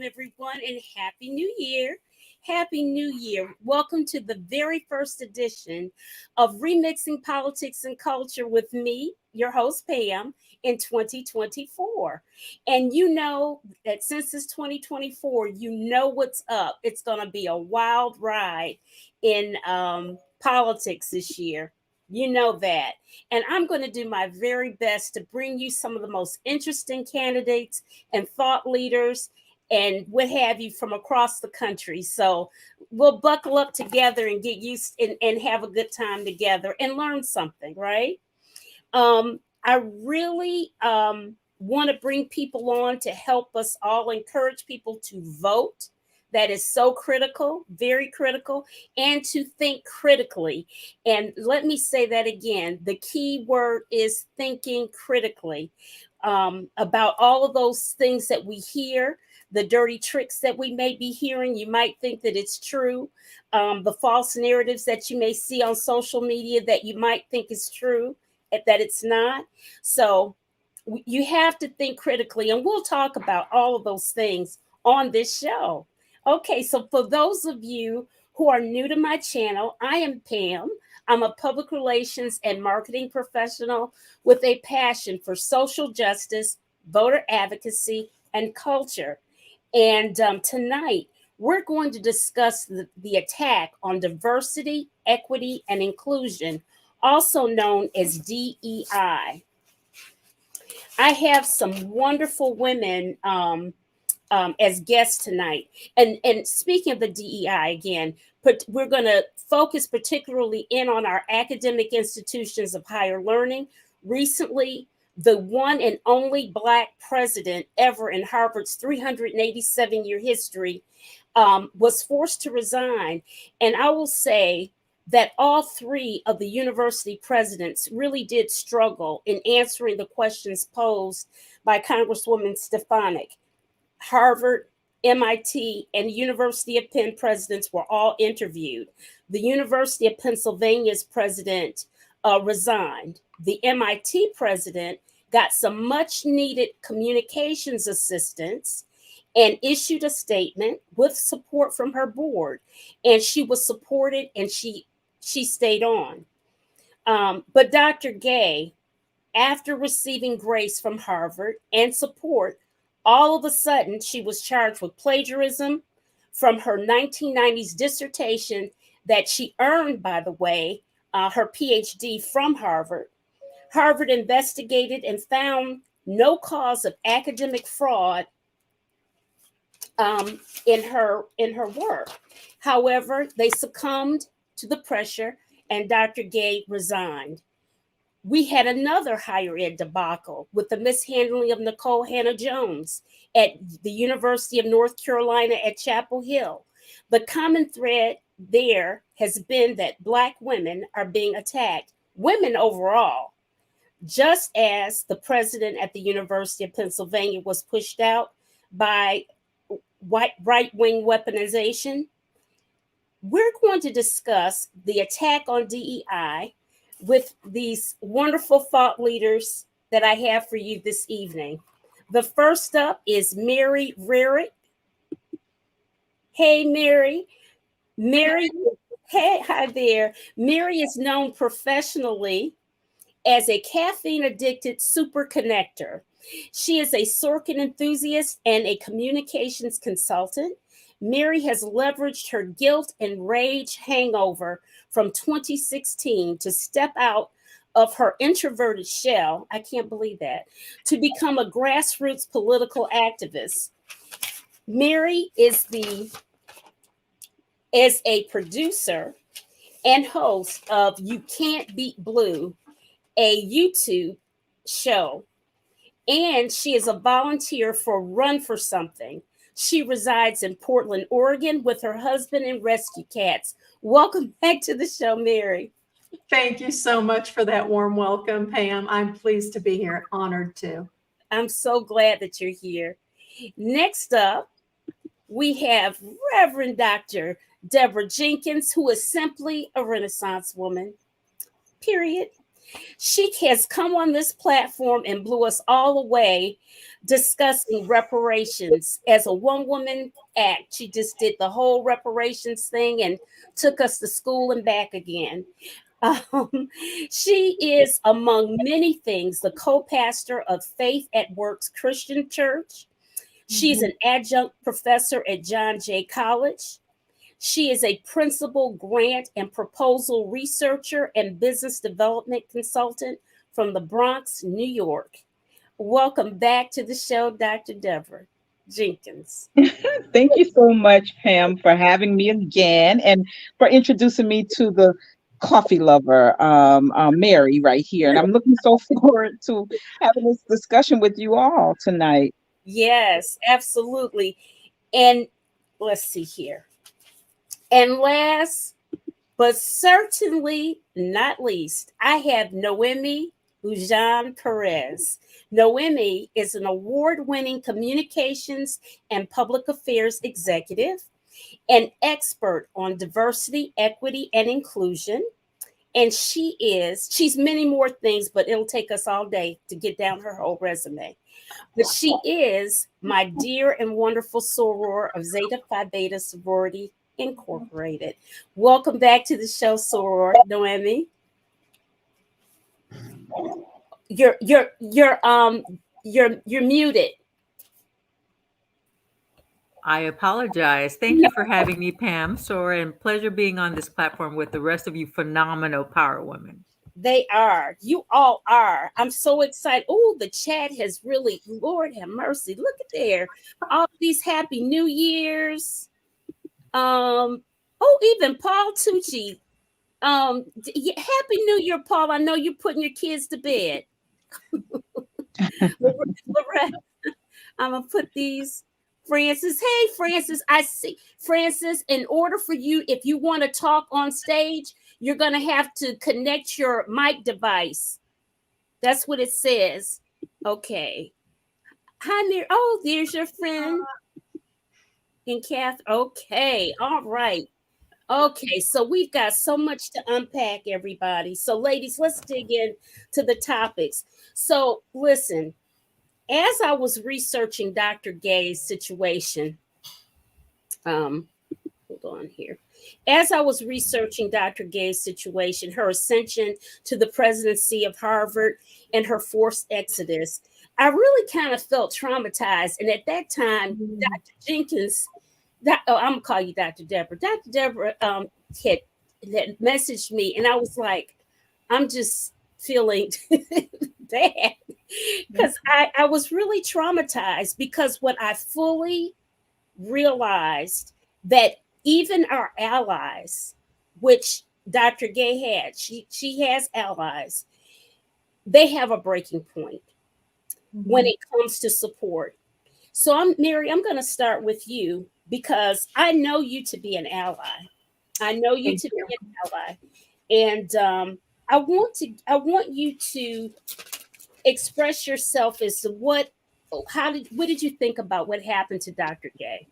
everyone, and Happy New Year. Happy New Year. Welcome to the very first edition of Remixing Politics and Culture with me, your host, Pam, in 2024. And you know that since it's 2024, you know what's up. It's going to be a wild ride in politics this year. You know that. And I'm going to do my very best to bring you some of the most interesting candidates and thought leaders and what have you from across the country. So we'll buckle up together and get used and have a good time together and learn something, right? I really want to bring people on to help us all encourage people to vote. That is so critical, very critical, and to think critically. And let me say that again. The key word is thinking critically about all of those things that we hear, the dirty tricks that we may be hearing. You might think that it's true. The false narratives that you may see on social media that you might think is true, that it's not. So you have to think critically, and we'll talk about all of those things on this show. Okay, so for those of you who are new to my channel, I am Pam. I'm a public relations and marketing professional with a passion for social justice, voter advocacy, and culture. And tonight, we're going to discuss the attack on diversity, equity, and inclusion, also known as DEI. I have some wonderful women as guests tonight. And speaking of the DEI again, but we're going to focus particularly in on our academic institutions of higher learning. Recently, the one and only Black president ever in Harvard's 387-year history was forced to resign. And I will say that all three of the university presidents really did struggle in answering the questions posed by Congresswoman Stefanik. Harvard, MIT, and University of Penn presidents were all interviewed. The University of Pennsylvania's president resigned. The MIT president got some much needed communications assistance and issued a statement with support from her board. And she was supported and she stayed on. But Dr. Gay, after receiving grace from Harvard and support, all of a sudden, she was charged with plagiarism from her 1990s dissertation that she earned, by the way, her PhD from Harvard. Harvard investigated and found no cause of academic fraud in her work. However, they succumbed to the pressure, and Dr. Gay resigned. We had another higher ed debacle with the mishandling of Nikole Hannah-Jones at the University of North Carolina at Chapel Hill. The common thread there has been that Black women are being attacked, women overall, just as the president at the University of Pennsylvania was pushed out by right-wing weaponization. We're going to discuss the attack on DEI with these wonderful thought leaders that I have for you this evening. The first up is Mary Rarick. Hey, Mary. Mary, hey, hi there. Mary is known professionally as a caffeine-addicted super connector. She is a Sorkin enthusiast and a communications consultant. Mary has leveraged her guilt and rage hangover from 2016 to step out of her introverted shell, I can't believe that, to become a grassroots political activist. Mary is a producer and host of You Can't Beat Blue, a YouTube show, and she is a volunteer for Run for Something. She resides in Portland, Oregon with her husband and rescue cats. Welcome back to the show, Mary. Thank you so much for that warm welcome, Pam. I'm pleased to be here, honored to. I'm so glad that you're here. Next up, we have Reverend Dr. Deborah Jenkins, who is simply a Renaissance woman, period. She has come on this platform and blew us all away discussing reparations as a one woman act. She just did the whole reparations thing and took us to school and back again. Um, she is, among many things, the co pastor of Faith at Works Christian Church. She's Mhm. an adjunct professor at John Jay College. She is a principal grant and proposal researcher and business development consultant from the Bronx, New York. Welcome back to the show, Dr. Deborah Jenkins. Thank you so much, Pam, for having me again and for introducing me to the coffee lover, Mary, right here. And I'm looking so forward to having this discussion with you all tonight. Yes, absolutely. And let's see here. And last but certainly not least, I have Noemi Ujan Perez. Noemi is an award winning communications and public affairs executive, an expert on diversity, equity, and inclusion. And she's many more things, but it'll take us all day to get down her whole resume. But she is my dear and wonderful soror of Zeta Phi Beta Sorority Incorporated. Welcome back to the show, soror Noemi. You're muted. I apologize. Thank you for having me, Pam. Sora, and pleasure being on this platform with the rest of you phenomenal power women. They are. You all are. I'm so excited. Oh, the chat has really, Lord have mercy. Look at there. All these happy New Year's. Even Paul Tucci. Happy New Year, Paul. I know you're putting your kids to bed. Loretta, I'm gonna put these. Francis, hey Francis, I see Francis. In order for you, if you want to talk on stage, you're gonna have to connect your mic device. That's what it says. Okay. Hi, Mir. Oh, there's your friend. And Kath. Okay. All right. Okay. So we've got so much to unpack, everybody. So, ladies, let's dig in to the topics. So, listen, as I was researching Dr. Gay's situation, hold on here. As I was researching Dr. Gay's situation, her ascension to the presidency of Harvard and her forced exodus, I really kind of felt traumatized. And at that time, Dr. Jenkins, I'm gonna call you Dr. Deborah. Dr. Deborah had messaged me, and I was like, I'm just feeling bad because I was really traumatized because what I fully realized that even our allies, which Dr. Gay had, she has allies, they have a breaking point when it comes to support. So Mary, I'm going to start with you because I know you to be an ally. I know you Thank to you. be an ally, and I want you to express yourself as to what did you think about what happened to Dr. Gay?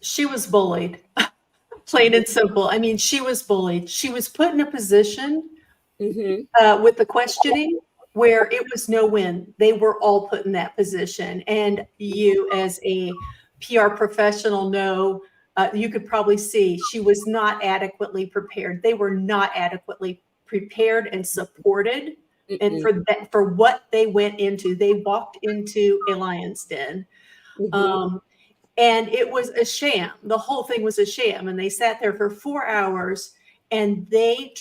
She was bullied, plain and simple. I mean, she was bullied. She was put in a position with the questioning where it was no win. They were all put in that position. And you, as a PR professional, know you could probably see she was not adequately prepared. They were not adequately prepared and supported. And Mm-mm. for that, for what they went into, they walked into a lion's den. Mhm. Um, and it was a sham. The whole thing was a sham. And they sat there for 4 hours and they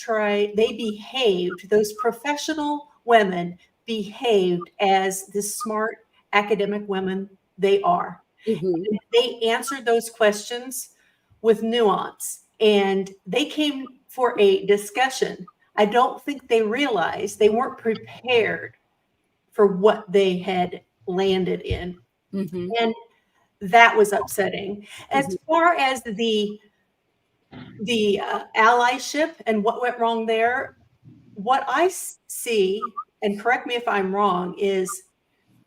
behaved, those professional women behaved as the smart academic women they are. Mhm. And they answered those questions with nuance and they came for a discussion. I don't think they realized they weren't prepared for what they had landed in. Mhm. And that was upsetting. As Mhm. far as the allyship and what went wrong there, what I see, and correct me if I'm wrong, is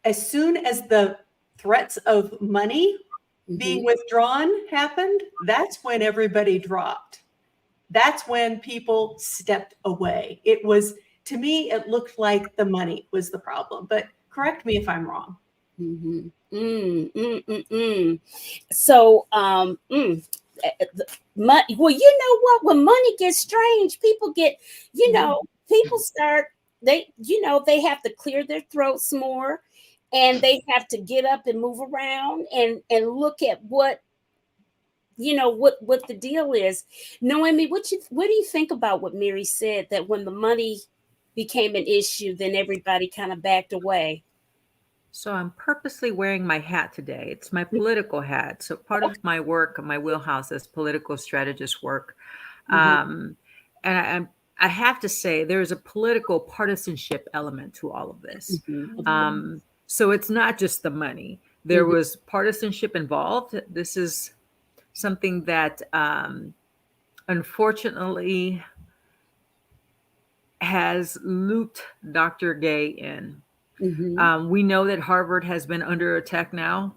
as soon as the threats of money being Mhm. withdrawn happened, that's when everybody dropped. That's when people stepped away. It was, to me, it looked like the money was the problem. But correct me if I'm wrong. Mm-hmm. So, well, you know what? When money gets strange, people get, people start, they have to clear their throats more, and they have to get up and move around and look at what the deal is. Noemi, what do you think about what Mary said, that when the money became an issue, then everybody kind of backed away? So I'm purposely wearing my hat today. It's my political hat. So part of my work, my wheelhouse is political strategist work. Um, and I have to say there is a political partisanship element to all of this. So it's not just the money. There was partisanship involved. This is something that unfortunately has looped Dr. Gay in. We know that Harvard has been under attack now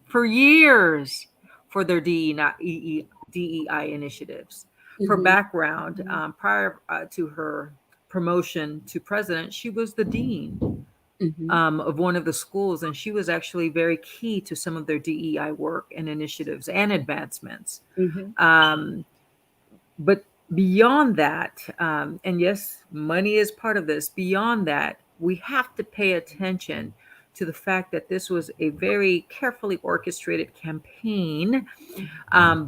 for years for their DEI initiatives. For background, prior to her promotion to president, she was the dean of one of the schools, and she was actually very key to some of their DEI work and initiatives and advancements. But beyond that, and yes, money is part of this, beyond that, we have to pay attention to the fact that this was a very carefully orchestrated campaign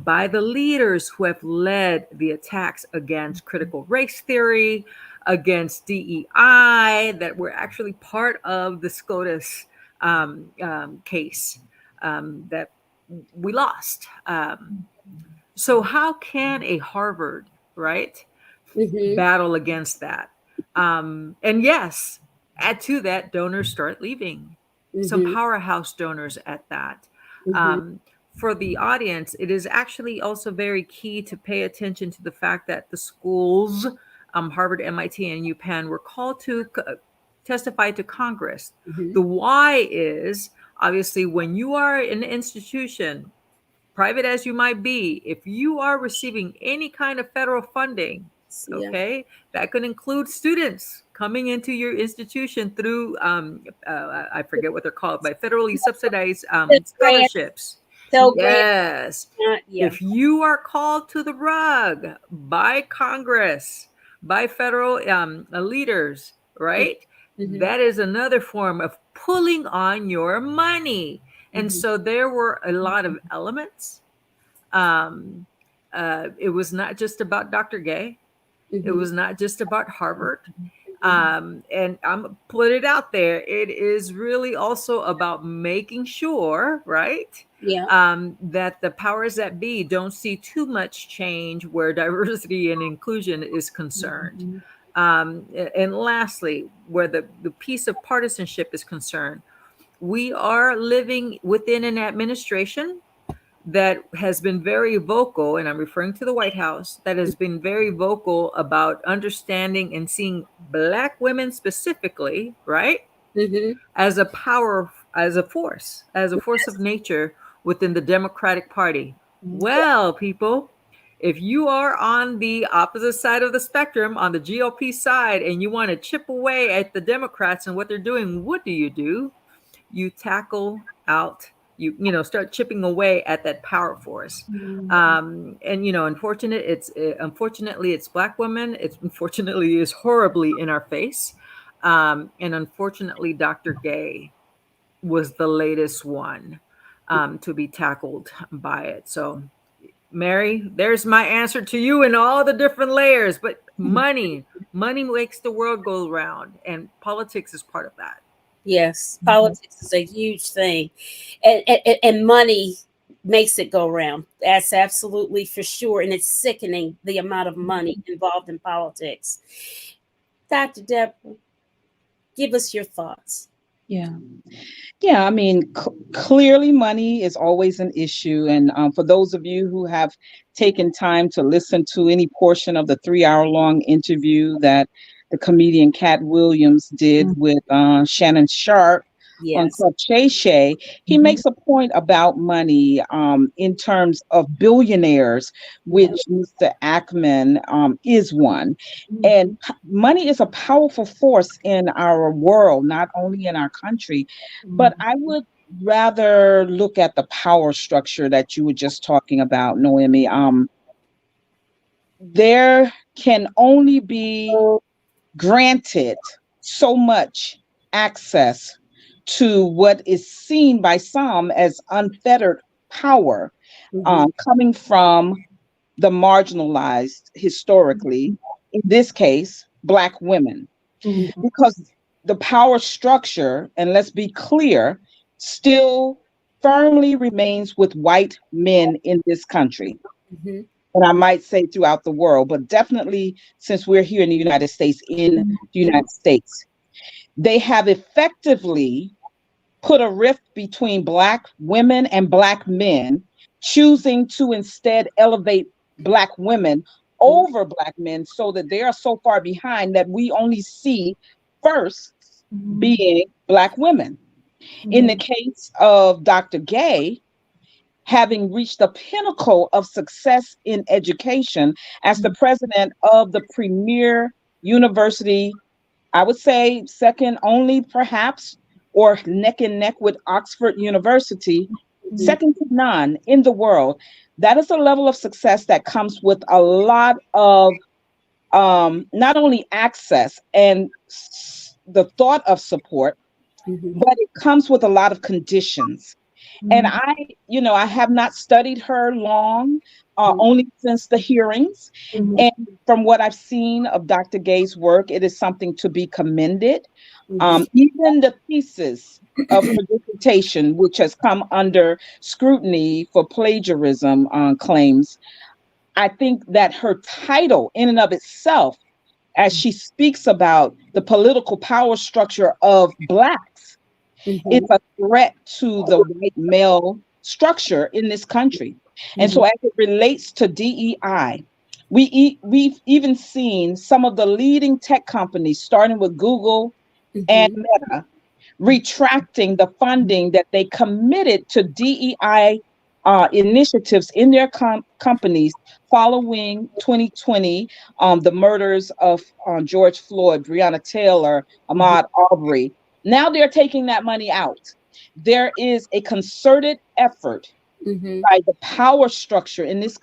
by the leaders who have led the attacks against critical race theory, against DEI, that were actually part of the SCOTUS case that we lost. So how can a Harvard, right, battle against that? And yes, add to that, donors start leaving. Some powerhouse donors at that. For the audience, it is actually also very key to pay attention to the fact that the schools, Harvard, MIT, and UPenn, were called to testify to Congress. The why is obviously when you are an institution, private as you might be, if you are receiving any kind of federal funding, okay, that could include students coming into your institution through, I forget what they're called, by federally subsidized scholarships. Yes. If you are called to the rug by Congress, by federal leaders, right, that is another form of pulling on your money. And so there were a lot of elements. It was not just about Dr. Gay. It was not just about Harvard. And I'm put it out there. It is really also about making sure, right, that the powers that be don't see too much change where diversity and inclusion is concerned. And lastly, where the piece of partisanship is concerned, we are living within an administration that has been very vocal, and I'm referring to the White House, that has been very vocal about understanding and seeing Black women specifically, right, as a power, as a force of nature within the Democratic Party. Well, people, if you are on the opposite side of the spectrum, on the GOP side, and you want to chip away at the Democrats and what they're doing, what do? You tackle out, start chipping away at that power force. And unfortunately it's Black women. It's unfortunately is horribly in our face. And unfortunately, Dr. Gay was the latest one to be tackled by it. So Mary, there's my answer to you in all the different layers. But money makes the world go round, and politics is part of that. Yes, politics is a huge thing, and money makes it go round. That's absolutely for sure, and it's sickening the amount of money involved in politics. Dr. Deborah, give us your thoughts. Yeah, I mean, clearly money is always an issue. And for those of you who have taken time to listen to any portion of the 3-hour-long interview that the comedian Cat Williams did with Shannon Sharp, on Yes. Club Shay Shay, he Mhm. makes a point about money in terms of billionaires, Yeah. which Mr. Ackman is one. And Mhm. money is a powerful force in our world, not only in our country, but Mhm. I would rather look at the power structure that you were just talking about, Noemi. There can only be granted so much access to what is seen by some as unfettered power, Mhm. coming from the marginalized historically, in this case, Black women. Mhm. Because the power structure, and let's be clear, still firmly remains with white men in this country. Mhm. And I might say throughout the world, but definitely since we're here in the United States, in the United States, they have effectively put a rift between Black women and Black men, choosing to instead elevate Black women over Black men so that they are so far behind that we only see first being Black women. In the case of Dr. Gay, having reached the pinnacle of success in education as the president of the premier university, I would say second only perhaps, or neck and neck with Oxford University, Mhm. second to none in the world. That is a level of success that comes with a lot of not only access and the thought of support, Mhm. but it comes with a lot of conditions. And I have not studied her long, only since the hearings. Mhm. And from what I've seen of Dr. Gay's work, it is something to be commended. Mhm. Even the thesis of her dissertation, which has come under scrutiny for plagiarism claims, I think that her title, in and of itself, as she speaks about the political power structure of Blacks, Mhm. it's a threat to the white male structure in this country. And Mhm. so, as it relates to DEI, we've even seen some of the leading tech companies, starting with Google and Mhm. Meta, retracting the funding that they committed to DEI initiatives in their companies following 2020, the murders of George Floyd, Breonna Taylor, Mhm. Ahmaud Arbery. Now they're taking that money out. There is a concerted effort Mhm. by the power structure in this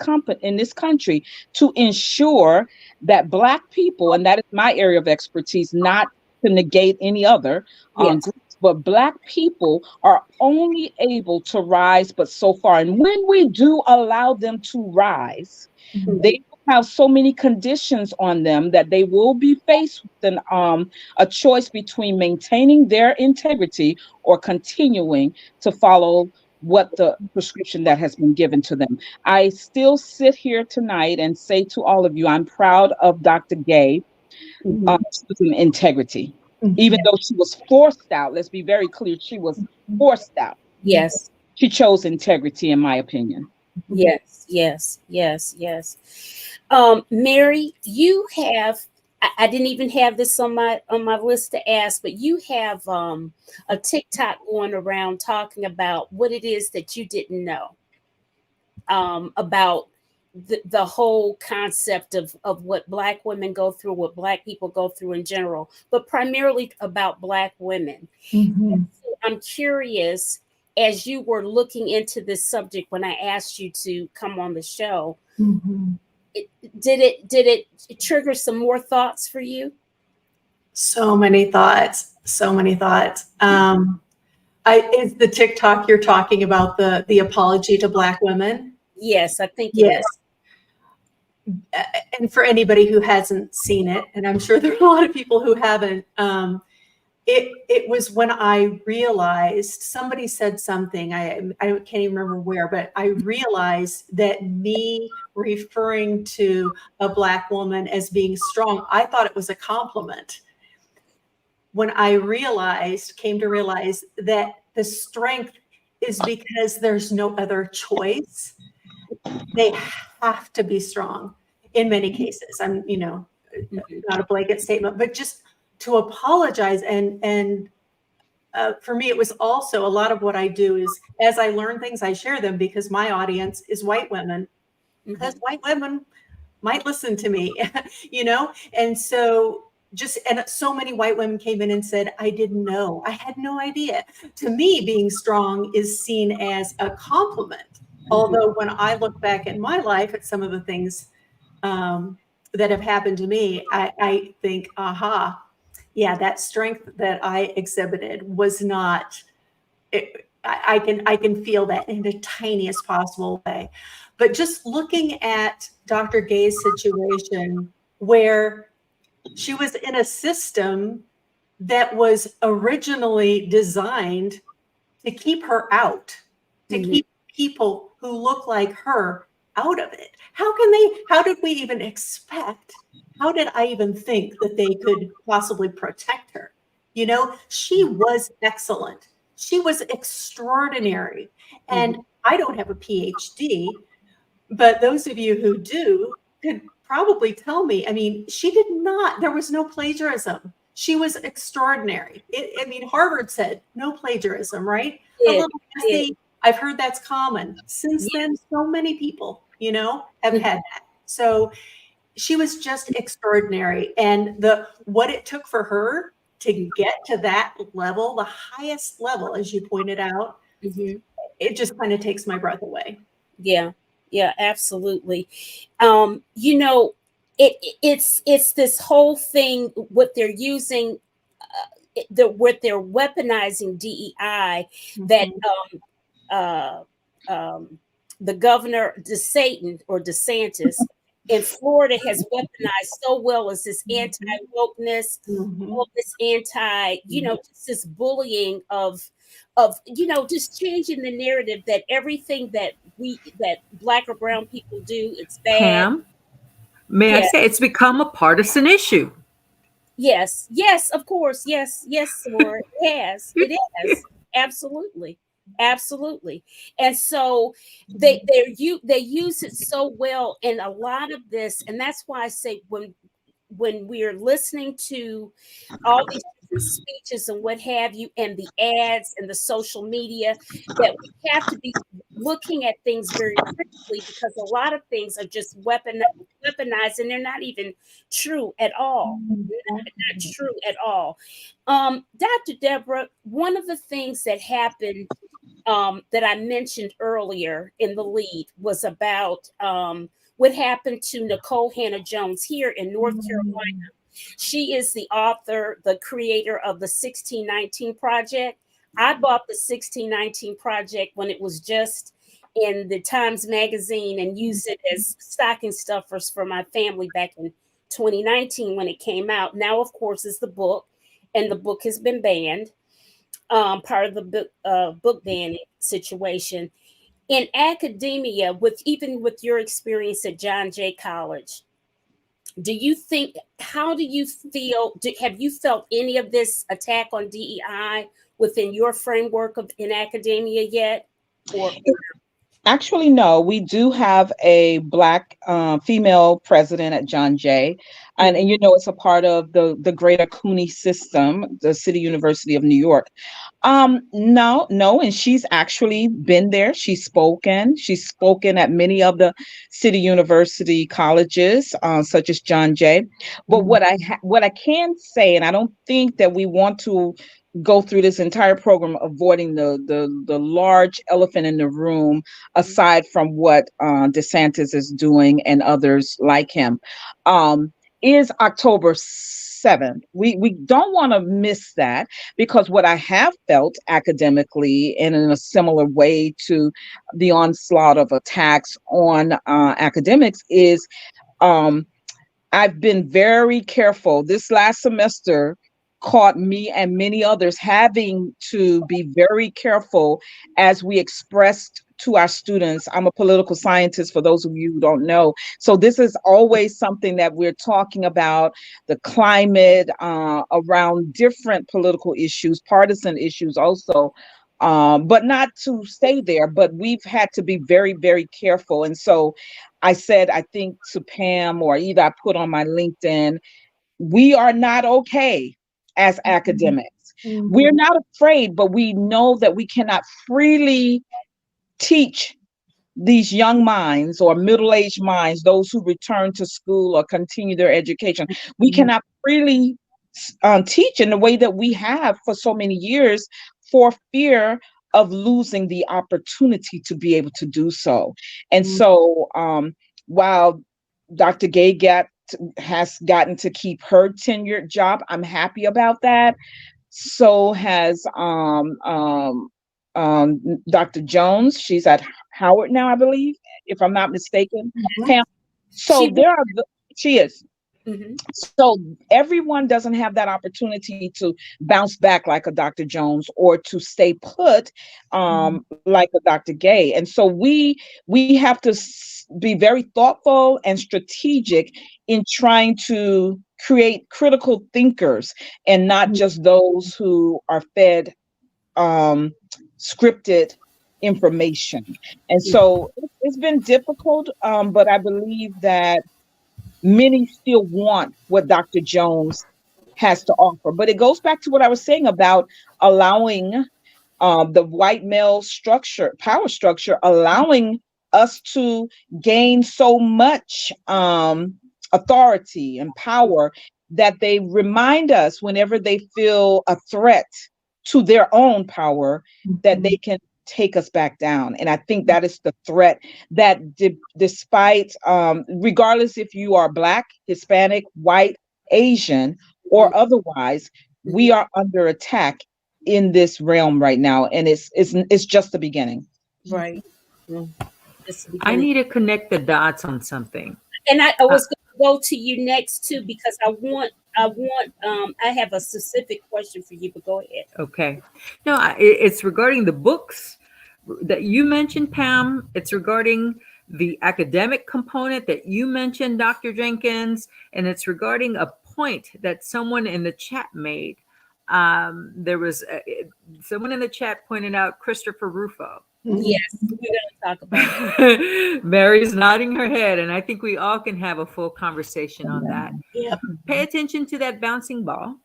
country to ensure that Black people, and that is my area of expertise, not to negate any other Yes. groups, but Black people are only able to rise but so far. And when we do allow them to rise, Mhm. they have so many conditions on them that they will be faced with a choice between maintaining their integrity or continuing to follow what the prescription that has been given to them. I still sit here tonight and say to all of you, I'm proud of Dr. Gay Mhm. choosing integrity. Even though she was forced out, let's be very clear, she was forced out. Yes. She chose integrity, in my opinion. Yes. Yes. Yes. Yes. Mary, you have. I didn't even have this on my list to ask, but you have a TikTok going around talking about what it is that you didn't know about the whole concept of what Black women go through, what Black people go through in general, but primarily about Black women. Mhm. So I'm curious, as you were looking into this subject when I asked you to come on the show, Mhm. it, did it trigger some more thoughts for you? So many thoughts, so many thoughts. Is the TikTok you're talking about the apology to Black women? Yes, I think it Yes. is. And for anybody who hasn't seen it, and I'm sure there are a lot of people who haven't, it was when I realized somebody said something, I can't even remember where, but I realized that me referring to a Black woman as being strong, I thought it was a compliment. When I came to realize that the strength is because there's no other choice. They have to be strong in many cases. Mhm. Not a blanket statement, but just to apologize and for me, it was also a lot of what I do is as I learn things, I share them because my audience is white women, because white women might listen to me, you know? And so and so many white women came in and said, I didn't know. I had no idea. To me, being strong is seen as a compliment. Although when I look back at my life at some of the things that have happened to me, I think, aha, yeah, that strength that I exhibited was not, I can feel that in the tiniest possible way. But just looking at Dr. Gay's situation, where she was in a system that was originally designed to keep her out, to keep people who look like her out of it. How did we even expect? How did I even think that they could possibly protect her? You know, she was excellent. She was extraordinary. And I don't have a PhD, but those of you who do could probably tell me. I mean, she did not, there was no plagiarism. She was extraordinary. I mean, Harvard said no plagiarism, right? A little essay, I've heard that's common. Since then, so many people, you know, have had that. So she was just extraordinary. And what it took for her to get to that level, the highest level, as you pointed out, it just kind of takes my breath away. Yeah, yeah, absolutely. You know, it's this whole thing what they're using, what they're weaponizing DEI that the governor DeSantis in Florida has weaponized so well as this anti-wokeness, all this you know, just this bullying of you know, just changing the narrative that everything that black or brown people do, it's bad. Pam, may I Yeah. say it's become a partisan issue? Yes. Yes. Of course. Yes. Yes, Laura. It has. It has. Absolutely. Absolutely. And so they use it so well, and a lot of this, and that's why I say when we're listening to all these different speeches and what have you, and the ads and the social media, that we have to be looking at things very critically, because a lot of things are just weaponized, and they're not even true at all. Not true at all. Dr. Deborah, one of the things that happened that I mentioned earlier in the lead was about what happened to Nikole Hannah-Jones here in North Carolina. She is the author, the creator of the 1619 Project. I bought the 1619 Project when it was just in the Times Magazine and used it as stocking stuffers for my family back in 2019 when it came out. Now, of course, it's the book, and the book has been banned, part of the book banning situation. In academia, even with your experience at John Jay College, how do you feel, have you felt any of this attack on DEI within your framework in academia yet? Or Actually, no. We do have a Black female president at John Jay, and you know it's a part of the greater CUNY system, the City University of New York. No, and she's actually been there. She's spoken at many of the City University colleges, such as John Jay. But what I can say, and I don't think that we want to go through this entire program avoiding the large elephant in the room, aside from what DeSantis is doing and others like him, is October 7th. We don't want to miss that, because what I have felt academically, and in a similar way to the onslaught of attacks on academics, is I've been very careful. This last semester caught me and many others having to be very careful as we expressed to our students. I'm a political scientist, for those of you who don't know. So this is always something that we're talking about, the climate, around different political issues, partisan issues also. But not to stay there, but we've had to be very, very careful. And so I said, I think to Pam, or either I put on my LinkedIn, we are not okay as academics. We're not afraid, but we know that we cannot freely teach these young minds or middle-aged minds, those who return to school or continue their education. We cannot freely teach in the way that we have for so many years for fear of losing the opportunity to be able to do so. And so while Dr. Gay has gotten to keep her tenured job, I'm happy about that. So has Dr. Jones. She's at Howard now, I believe, if I'm not mistaken. Pam. So She, she is. mhm. So everyone doesn't have that opportunity to bounce back like a Dr. Jones or to stay put like a Dr. Gay. And so we have to be very thoughtful and strategic in trying to create critical thinkers and not just those who are fed scripted information. And so it's been difficult, but I believe that many still want what Dr. Jones has to offer. But it goes back to what I was saying about allowing the white male structure, power structure, allowing us to gain so much authority and power that they remind us whenever they feel a threat to their own power that they can take us back down. And I think that is the threat that despite, regardless if you are Black, Hispanic, white, Asian, or otherwise, we are under attack in this realm right now, and it's just the beginning. Right. I need to connect the dots on something. And I was going to go to you next too, because I have a specific question for you, but go ahead. Okay. No, it's regarding the books that you mentioned, Pam. It's regarding the academic component that you mentioned, Dr. Jenkins, and it's regarding a point that someone in the chat made. There was someone in the chat pointed out Christopher Rufo. Yes, we're going to talk about it. Mary's nodding her head, and I think we all can have a full conversation on that. Yeah. Pay attention to that bouncing ball.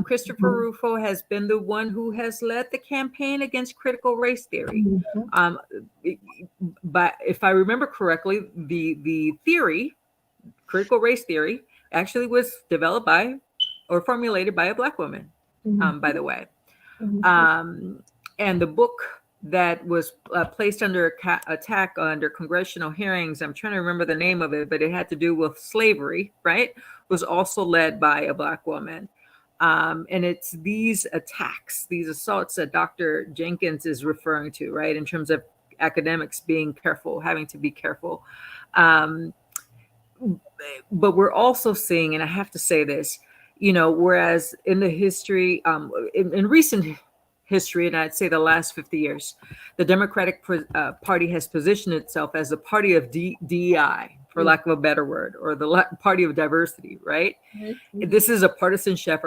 Christopher Rufo has been the one who has led the campaign against critical race theory. But if I remember correctly, the theory, critical race theory, actually was developed by or formulated by a Black woman, by the way. And the book that was placed under attack under congressional hearings, I'm trying to remember the name of it, but it had to do with slavery, right? Was also led by a Black woman. And it's these attacks, these assaults that Dr. Jenkins is referring to, right? In terms of academics being careful, having to be careful. But we're also seeing, and I have to say this, whereas in the history, in recent history, and I'd say the last 50 years, the Democratic Party has positioned itself as a party of DEI, for lack of a better word, or the party of diversity, right? This is a partisanship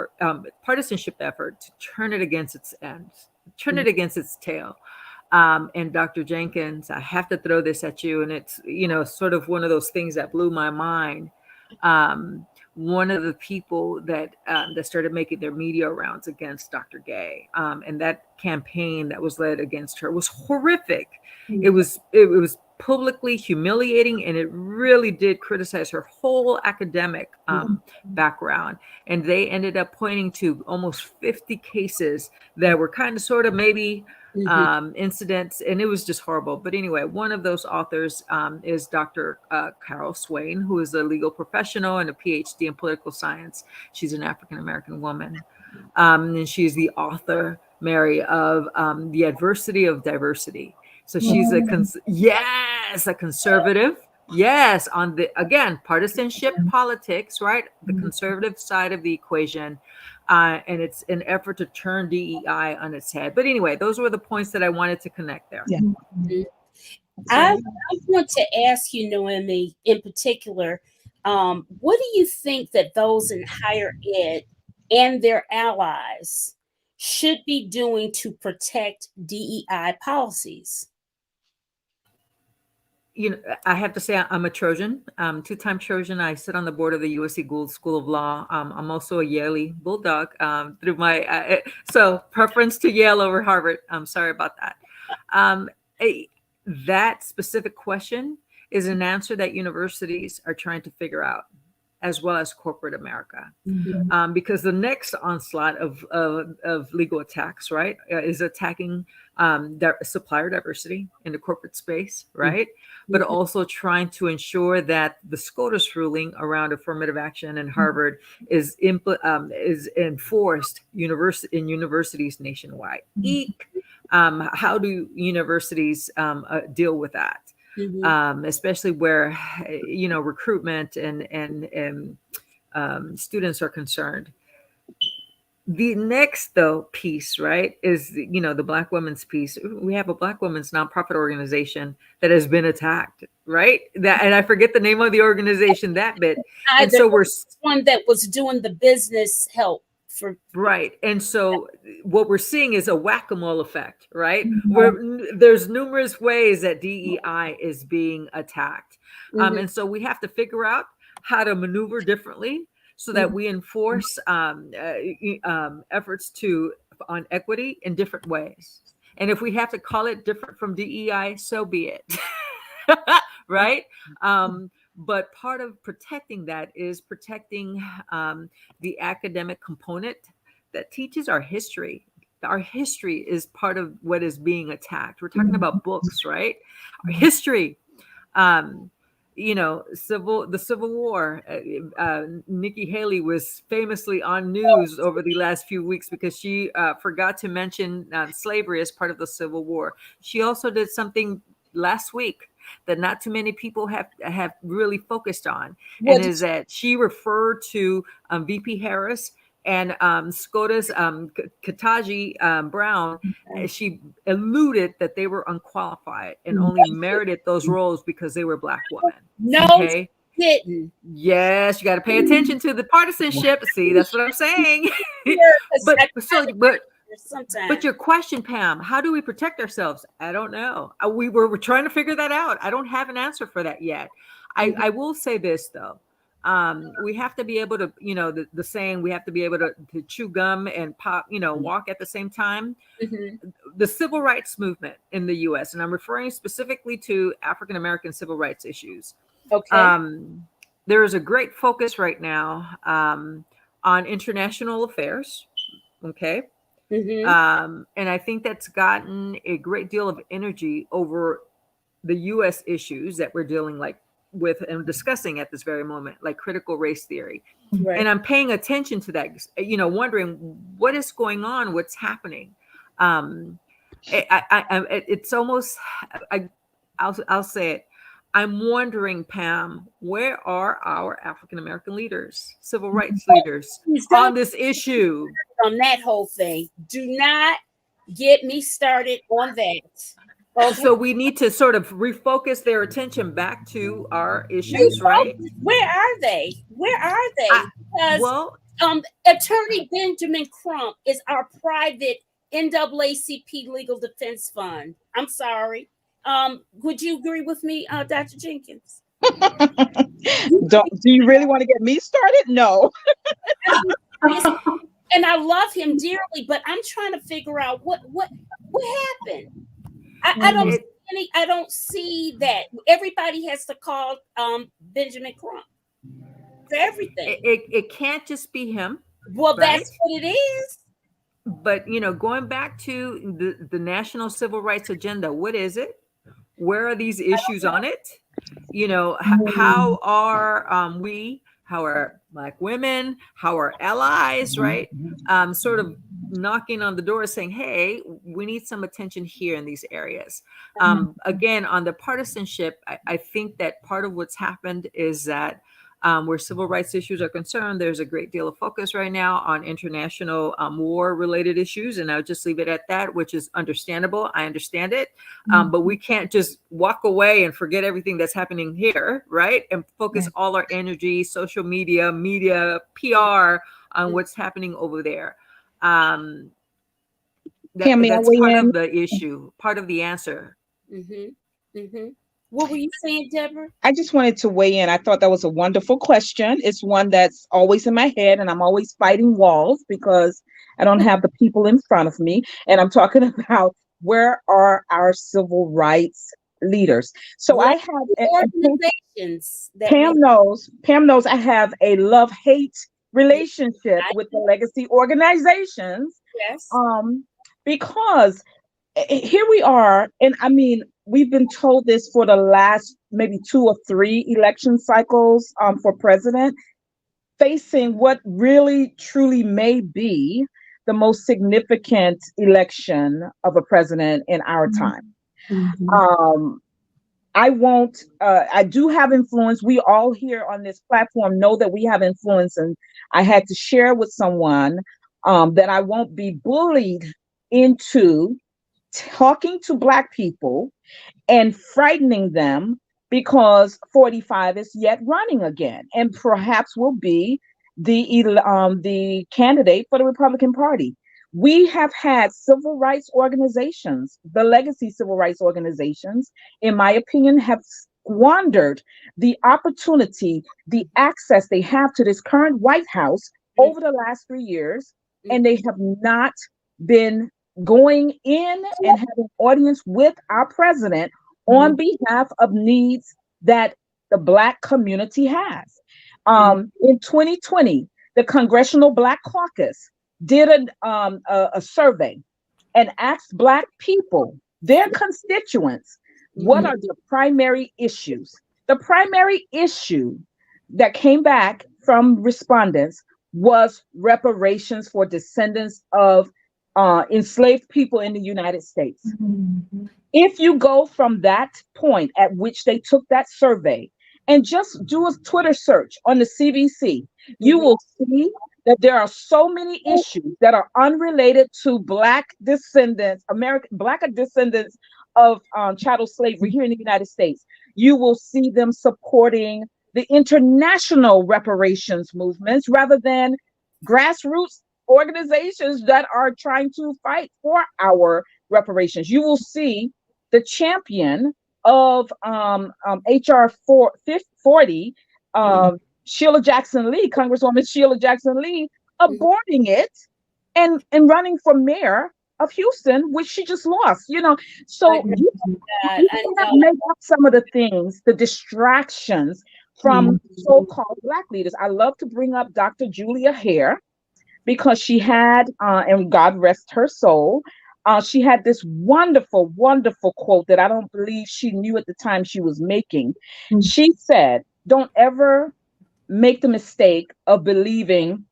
effort to turn it against its ends, turn it against its tail. And Dr. Jenkins, I have to throw this at you, and it's sort of one of those things that blew my mind. One of the people that started making their media rounds against Dr. Gay, and that campaign that was led against her was horrific. It was publicly humiliating, and it really did criticize her whole academic background. And they ended up pointing to almost 50 cases that were kind of sort of maybe incidents, and it was just horrible. But anyway, one of those authors is Dr. Carol Swain, who is a legal professional and a PhD in political science. She's an African-American woman. And she's the author, Mary, of The Adversity of Diversity. So she's a conservative. Yes, on the, again, partisanship politics, right? The conservative side of the equation. And it's an effort to turn DEI on its head. But anyway, those were the points that I wanted to connect there. Yeah. I want to ask you, Noemi, in particular, what do you think that those in higher ed and their allies should be doing to protect DEI policies? I have to say I'm a Trojan, two-time Trojan. I sit on the board of the USC Gould School of Law. I'm also a Yale Bulldog through my so preference to Yale over Harvard. I'm sorry about that. Um, a, that specific question is an answer that universities are trying to figure out, as well as corporate America. Because the next onslaught of legal attacks, right, is attacking supplier diversity in the corporate space, right? But also trying to ensure that the SCOTUS ruling around affirmative action in Harvard is enforced in universities nationwide. Eek. How do universities deal with that? Especially where recruitment and students are concerned. The next piece, right, is the Black women's piece. We have a Black women's nonprofit organization that has been attacked, right? And I forget the name of the organization that bit. And so we're one that was doing the business help for right. And so what we're seeing is a whack-a-mole effect, right? Where there's numerous ways that DEI is being attacked. And so we have to figure out how to maneuver differently so that we enforce efforts on equity in different ways. And if we have to call it different from DEI, so be it. Right? But part of protecting that is protecting the academic component that teaches our history. Our history is part of what is being attacked. We're talking about books, right? Our history. The Civil War. Nikki Haley was famously on news over the last few weeks because she forgot to mention slavery as part of the Civil War. She also did something last week that not too many people have really focused on, and is that she referred to VP Harris and SCOTUS Ketanji Brown. She alluded that they were unqualified and only merited those roles because they were Black women. No, okay? Didn't. Yes, you got to pay attention to the partisanship. See, that's what I'm saying. But your question, Pam, how do we protect ourselves? I don't know. We're trying to figure that out. I don't have an answer for that yet. I will say this though. We have to be able to, the saying, we have to be able to chew gum and pop, walk at the same time. The civil rights movement in the US, and I'm referring specifically to African American civil rights issues. Okay. There is a great focus right now on international affairs. Okay. And I think that's gotten a great deal of energy over the US issues that we're dealing with and discussing at this very moment, like critical race theory. Right. And I'm paying attention to that, wondering what is going on, what's happening. It's almost, I'll say it. I'm wondering, Pam, where are our African American leaders, civil rights leaders on this issue? On that whole thing. Do not get me started on that. Okay. So we need to sort of refocus their attention back to our issues, right? Where are they? Because Attorney Benjamin Crump is our private NAACP Legal Defense Fund. I'm sorry. Would you agree with me, Dr. Jenkins? Do you really want to get me started? No. And I love him dearly, but I'm trying to figure out what happened. I don't see that. Everybody has to call Benjamin Crump for everything. It can't just be him. Well, right? That's what it is. But going back to the national civil rights agenda, what is it? Where are these issues on it? How are we? How are Black women? How are allies? Right? Sort of knocking on the door, saying, "Hey, we need some attention here in these areas." Again, on the partisanship, I think that part of what's happened is that where civil rights issues are concerned, there's a great deal of focus right now on international war-related issues, and I'll just leave it at that, which is understandable. I understand it, but we can't just walk away and forget everything that's happening here, right? And focus all our energy, social media, PR on what's happening over there. That's part of the issue, part of the answer. What were you saying, Deborah? I just wanted to weigh in. I thought that was a wonderful question. It's one that's always in my head, and I'm always fighting walls because I don't have the people in front of me. And I'm talking about, where are our civil rights leaders? So I What have, organizations that we Pam knows I have a love-hate relationship I with the legacy organizations, yes. um, because here we are, and I mean, we've been told this for the last maybe 2 or 3 election cycles, for president, facing what really truly may be the most significant election of a president in our time. Mhm. um I won't, I do have influence. We all here on this platform know that we have influence, and I had to share with someone, that I won't be bullied into talking to Black people and frightening them, because 45 is yet running again and perhaps will be the candidate for the Republican Party. We have had civil rights organizations, the legacy civil rights organizations, in my opinion, have squandered the opportunity, the access they have to this current White House over the last 3 years, and they have not been going in and having audience with our president on behalf of needs that the Black community has. In 2020, the Congressional Black Caucus did a survey and asked Black people, their constituents, what are the primary issues? The primary issue that came back from respondents was reparations for descendants of enslaved people in the United States. Mhm. If you go from that point at which they took that survey and just do a Twitter search on the CBC, you will see that there are so many issues that are unrelated to Black descendants, American Black descendants of chattel slavery here in the United States. You will see them supporting the international reparations movements rather than grassroots organizations that are trying to fight for our reparations. You will see the champion of HR 40, Sheila Jackson Lee, Congresswoman Sheila Jackson Lee, aborting it and running for mayor of Houston, which she just lost. I So know that. you I cannot know. make up some of the things, the distractions from so-called Black leaders. I love to bring up Dr. Julia Hare, because she had, and God rest her soul, she had this wonderful, wonderful quote that I don't believe she knew at the time she was making. She said, "Don't ever make the mistake of believing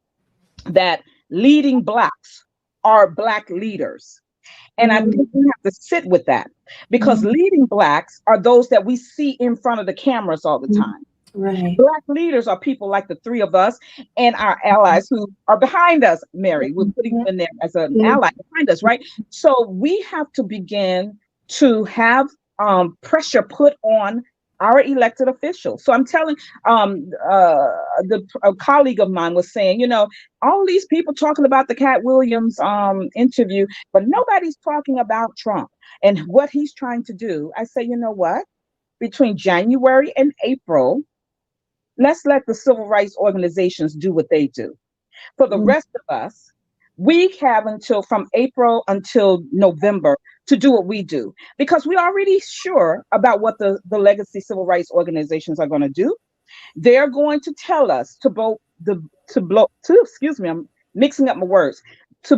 that leading Blacks are Black leaders." And I think we have to sit with that, because leading Blacks are those that we see in front of the cameras all the time. Right. Black leaders are people like the three of us and our allies who are behind us, Mary. We're putting you in there as an ally behind us, right? So we have to begin to have pressure put on our elected officials. So I'm telling, a colleague of mine was saying, all these people talking about the Cat Williams interview, but nobody's talking about Trump and what he's trying to do. I say, you know what? Between January and April, let's let the civil rights organizations do what they do. For the rest of us, we have until from April until November to do what we do, because we're already sure about what the legacy civil rights organizations are going to do. They're going to tell us to vote excuse me, I'm mixing up my words, to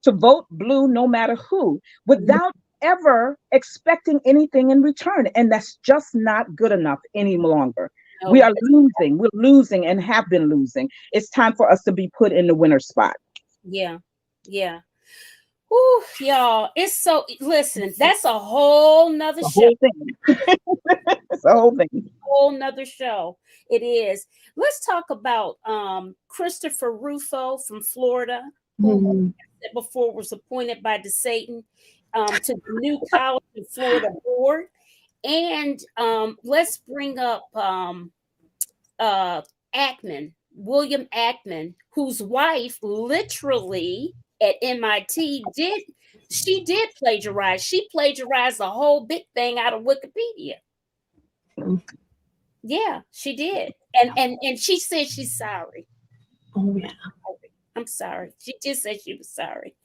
vote blue no matter who, without ever expecting anything in return. And that's just not good enough any longer. We No. are losing. We're losing and have been losing. It's time for us to be put in the winner's spot. Yeah. Yeah. Whew, y'all. It's so, listen, that's a whole nother The show. whole thing. It's the whole thing. Whole nother show. It is. Let's talk about Christopher Rufo from Florida, who before was appointed by DeSatan to the new college in Florida board. And let's bring up Ackman, William Ackman, whose wife literally at MIT did plagiarize. She plagiarized the whole big thing out of Wikipedia. Yeah, she did. And she said she's sorry. Oh yeah. I'm sorry. She just said she was sorry.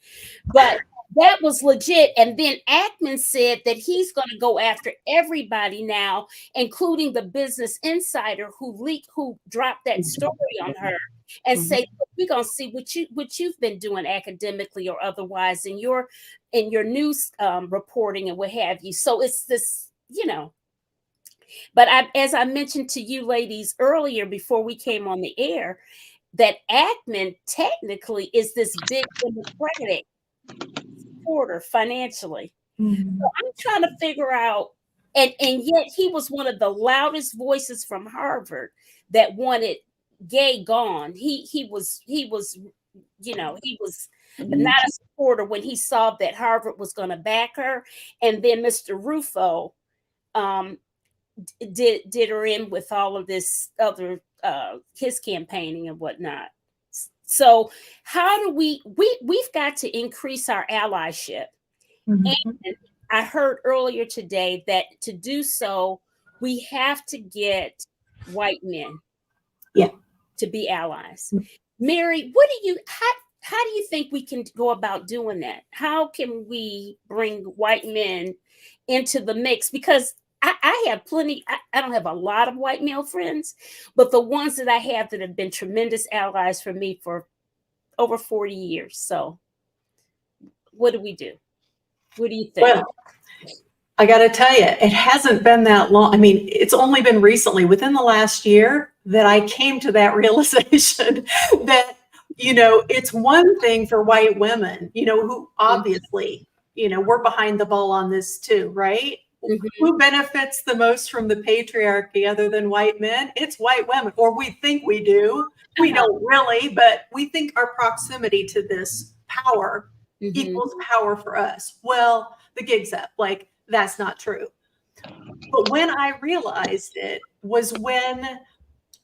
But that was legit. And then Ackman said that he's going to go after everybody now, including the Business Insider who dropped that story on her, and say, we're going to see what you've been doing academically or otherwise in your news reporting and what have you. So it's this, But as I mentioned to you ladies earlier before we came on the air, that Ackman technically is this big Democratic supporter financially. So I'm trying to figure out, and yet he was one of the loudest voices from Harvard that wanted Gay gone. He was he was not a supporter when he saw that Harvard was going to back her, and then Mr. Rufo did her in with all of this other his campaigning and whatnot. So how do we've got to increase our allyship? And I heard earlier today that to do so, we have to get white men to be allies. Mary, how do you think we can go about doing that? How can we bring white men into the mix? Because I have plenty, I don't have a lot of white male friends, but the ones that I have that have been tremendous allies for me for over 40 years. So what do we do? What do you think? Well, I got to tell you, it hasn't been that long. I mean, it's only been recently, within the last year, that I came to that realization that, it's one thing for white women, who obviously, we're behind the ball on this too, right? Who benefits the most from the patriarchy other than white men? It's white women, or we think we do. We don't really, but we think our proximity to this power equals power for us. Well, the gig's up. Like, that's not true. But when I realized it was when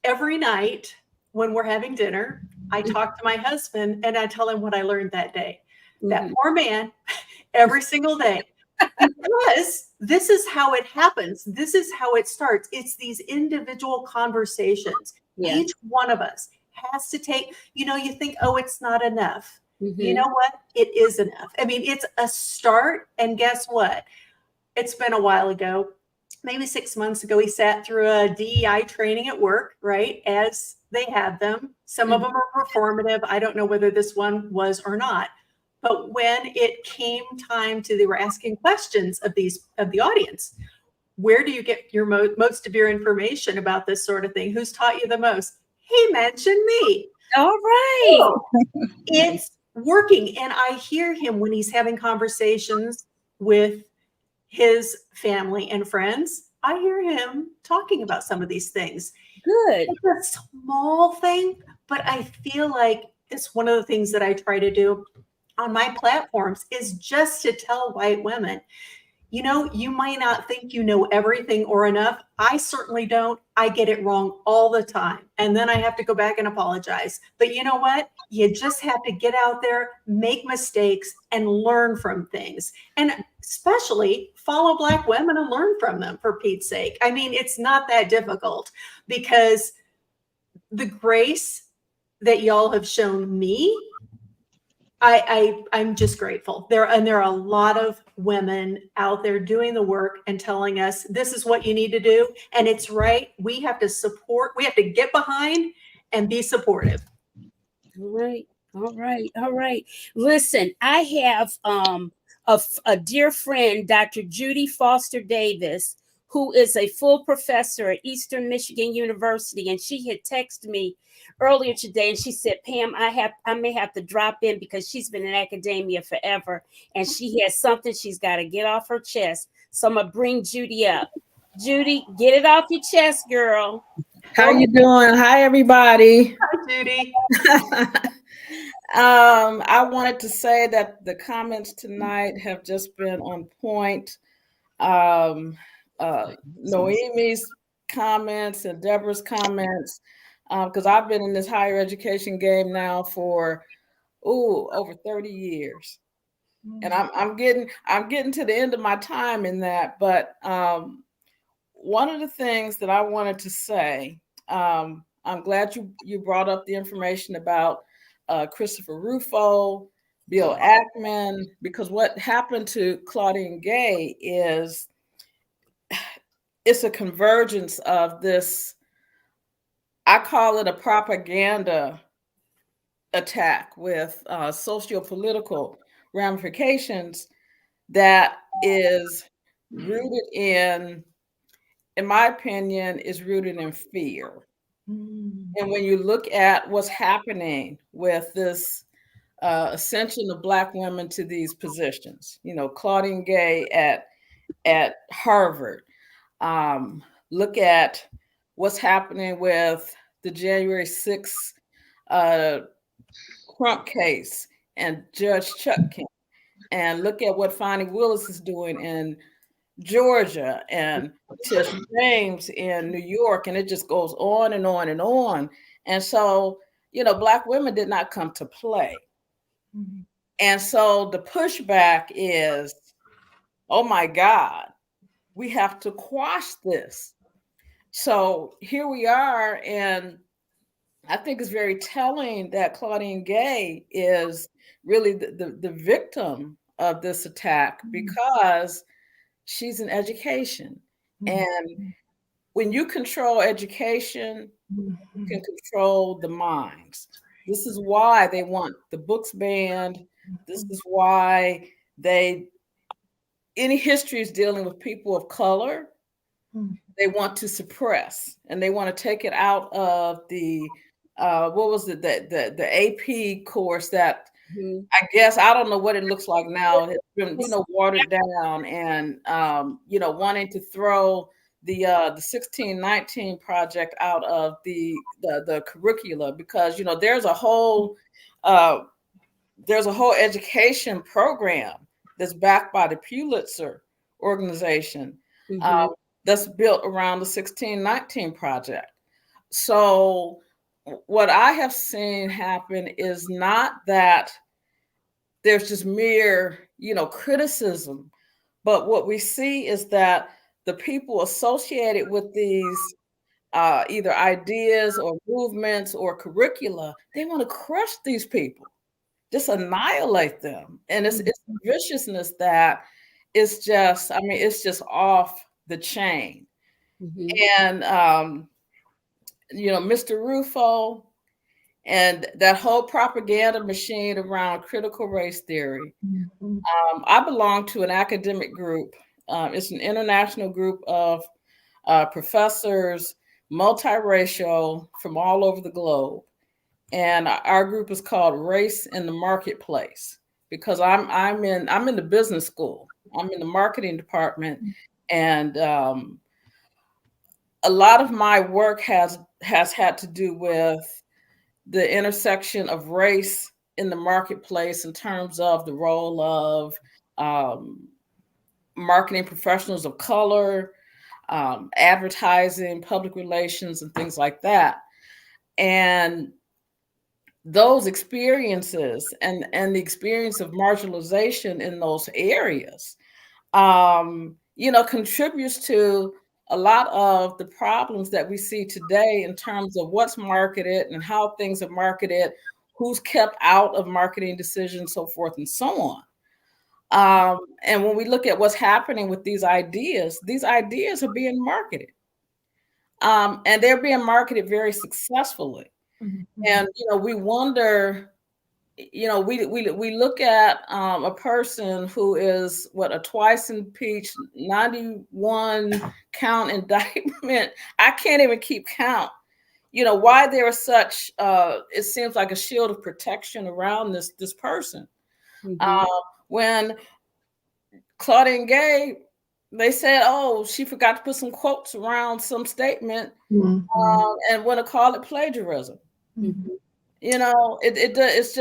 every night when we're having dinner, I talk to my husband and I tell him what I learned that day. That poor man, every single day. Because this is how it happens. This is how it starts. It's these individual conversations. Yeah. Each one of us has to take, you think, oh, it's not enough. You know what? It is enough. I mean, it's a start. And guess what? It's been a while ago, maybe 6 months ago, he sat through a DEI training at work, right? As they have them. Some of them are performative. I don't know whether this one was or not. But when it came time they were asking questions of the audience. Where do you get your most of your information about this sort of thing? Who's taught you the most? He mentioned me. All right. So, it's working. And I hear him when he's having conversations with his family and friends. I hear him talking about some of these things. Good. It's a small thing, but I feel like it's one of the things that I try to do on my platforms is just to tell white women, you might not think you know everything or enough. I certainly don't. I get it wrong all the time. And then I have to go back and apologize. But you know what? You just have to get out there, make mistakes, and learn from things. And especially follow Black women and learn from them, for Pete's sake. I mean, it's not that difficult, because the grace that y'all have shown me, I'm just grateful. There are a lot of women out there doing the work and telling us this is what you need to do. And it's right. We have to support, we have to get behind and be supportive. All right. Listen, I have a dear friend, Dr. Judy Foster Davis, who is a full professor at Eastern Michigan University, and she had texted me earlier today, and she said, Pam, I may have to drop in because she's been in academia forever, and she has something she's got to get off her chest. So I'm gonna bring Judy up. Judy, get it off your chest, girl. How you doing? Hi, everybody. Hi, Judy. I wanted to say that the comments tonight have just been on point. Noemi's comments and Deborah's comments, because I've been in this higher education game now for over 30 years, and I'm getting to the end of my time in that. But one of the things that I wanted to say, I'm glad you brought up the information about Christopher Rufo, Bill Ackman, because what happened to Claudine Gay is it's a convergence of this. I call it a propaganda attack with socio-political ramifications that is rooted in my opinion, is rooted in fear. And when you look at what's happening with this ascension of Black women to these positions, Claudine Gay at Harvard, look at what's happening with the January 6th Trump case and Judge Chuck King, and look at what Fonnie Willis is doing in Georgia and Tish James in New York, and it just goes on and on and on. And so, Black women did not come to play. Mm-hmm. And so the pushback is, oh my God, we have to quash this. So here we are, and I think it's very telling that Claudine Gay is really the victim of this attack, because she's in education. Mm-hmm. And when you control education, mm-hmm. you can control the minds. This is why they want the books banned. This is why any histories dealing with people of color, they want to suppress, and they want to take it out of the what was it, the AP course that mm-hmm. I guess I don't know what it looks like now. It's been watered down, and wanting to throw the 1619 project out of the curricula, because there's a whole education program that's backed by the Pulitzer organization, mm-hmm. That's built around the 1619 project. So what I have seen happen is not that there's just mere, criticism, but what we see is that the people associated with these either ideas or movements or curricula, they want to crush these people, just annihilate them. And it's viciousness that is just, it's just off the chain. Mm-hmm. And, Mr. Rufo and that whole propaganda machine around critical race theory. Mm-hmm. I belong to an academic group. It's an international group of professors, multiracial, from all over the globe. And our group is called Race in the Marketplace, because I'm in the business school. I'm in the marketing department, and a lot of my work has had to do with the intersection of race in the marketplace in terms of the role of marketing professionals of color, advertising, public relations, and things like that. And those experiences and the experience of marginalization in those areas, contributes to a lot of the problems that we see today in terms of what's marketed and how things are marketed, who's kept out of marketing decisions, so forth and so on. And when we look at what's happening with these ideas are being marketed. And they're being marketed very successfully. Mm-hmm. And, we wonder, we look at a person who is a twice impeached, 91 count indictment. I can't even keep count. Why there is such, it seems like a shield of protection around this person. Mm-hmm. When Claudine Gay, they said, oh, she forgot to put some quotes around some statement, mm-hmm. And want to call it plagiarism. Mm-hmm. It's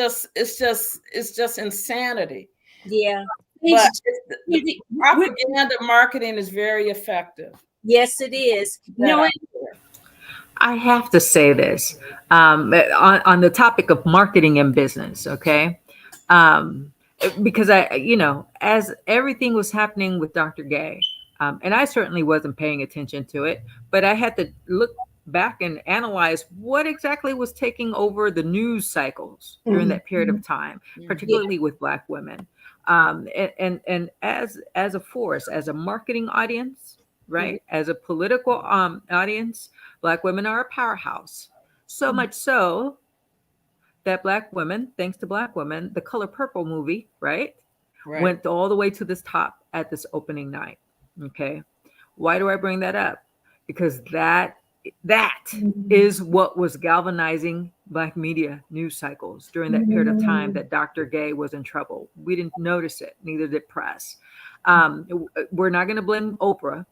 just insanity. Yeah. But the propaganda marketing is very effective. Yes, it is. I have to say this on the topic of marketing and business, okay? Because as everything was happening with Dr. Gay, And I certainly wasn't paying attention to it, but I had to look back and analyze what exactly was taking over the news cycles during that period of time, Yeah. particularly with Black women. And as a force, as a marketing audience, right, as a political audience, Black women are a powerhouse. So much so that Black women, thanks to Black women, the Color Purple movie, right, went all the way to this top at this opening night. Okay. Why do I bring that up? Because that is what was galvanizing Black media news cycles during that period of time that Dr. Gay was in trouble. We didn't notice it, neither did press. We're not going to blame Oprah.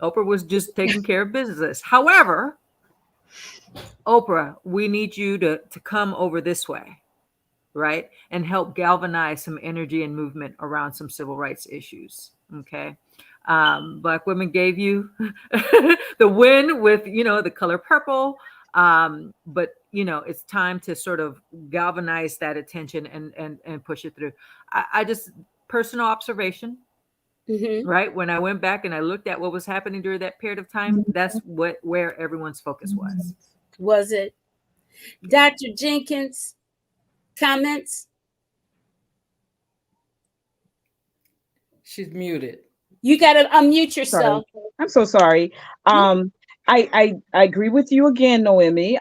Oprah was just taking care of business. However, Oprah, we need you to come over this way, right? And help galvanize some energy and movement around some civil rights issues. Okay. Black women gave you the win with, the Color Purple. But it's time to sort of galvanize that attention and push it through. I just, personal observation, right? When I went back and I looked at what was happening during that period of time, that's where everyone's focus was. Was it? Dr. Jenkins, comments? She's muted. You got to unmute yourself. Sorry. I'm so sorry. I agree with you again, Noemi.